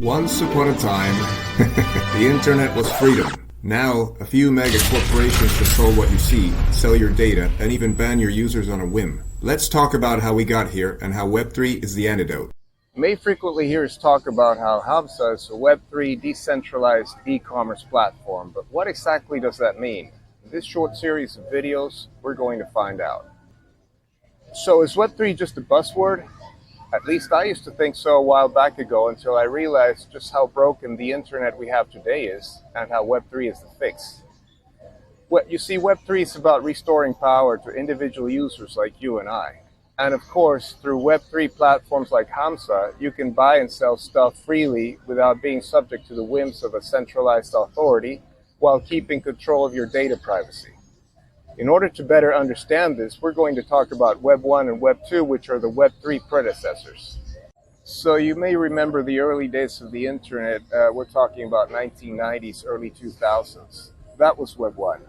Once upon a time, the internet was freedom. Now, a few mega corporations control what you see, sell your data, and even ban your users on a whim. Let's talk about how we got here and how Web3 is the antidote. You may frequently hear us talk about how Hamsa is a Web3 decentralized e-commerce platform, but what exactly does that mean? In this short series of videos, we're going to find out. So is Web3 just a buzzword? At least I used to think so a while back ago until I realized just how broken the internet we have today is and how Web3 is the fix. You see, Web3 is about restoring power to individual users like you and I. And of course, through Web3 platforms like Hamsa, you can buy and sell stuff freely without being subject to the whims of a centralized authority while keeping control of your data privacy. In order to better understand this, we're going to talk about Web 1 and Web 2, which are the Web 3 predecessors. So you may remember the early days of the internet. We're talking about 1990s, early 2000s. That was Web 1.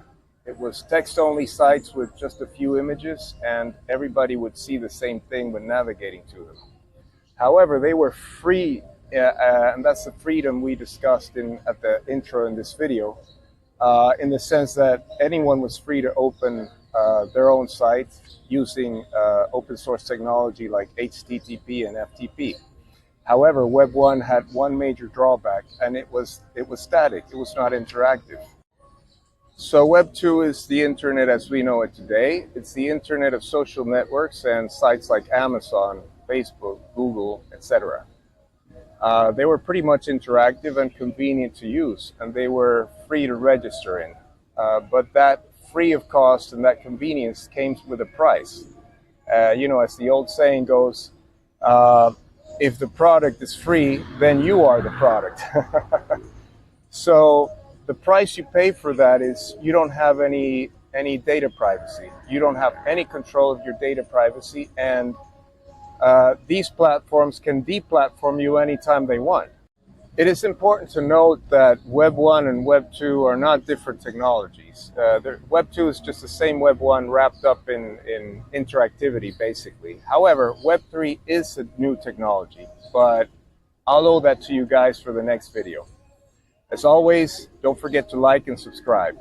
It was text-only sites with just a few images, and everybody would see the same thing when navigating to them. However, they were free, and that's the freedom we discussed at the intro in this video. In the sense that anyone was free to open their own site using open source technology like HTTP and FTP. However, Web 1 had one major drawback, and it was static. It was not interactive. So Web 2 is the internet as we know it today. It's the internet of social networks and sites like Amazon, Facebook, Google, etc. They were pretty much interactive and convenient to use, and they were free to register in. But that free of cost and that convenience came with a price. As the old saying goes, if the product is free, then you are the product. So the price you pay for that is you don't have any data privacy. You don't have any control of your data privacy, and these platforms can deplatform you anytime they want. It is important to note that Web 1 and Web 2 are not different technologies. Web 2 is just the same Web 1 wrapped up in interactivity, basically. However, Web 3 is a new technology, but I'll owe that to you guys for the next video. As always, don't forget to like and subscribe.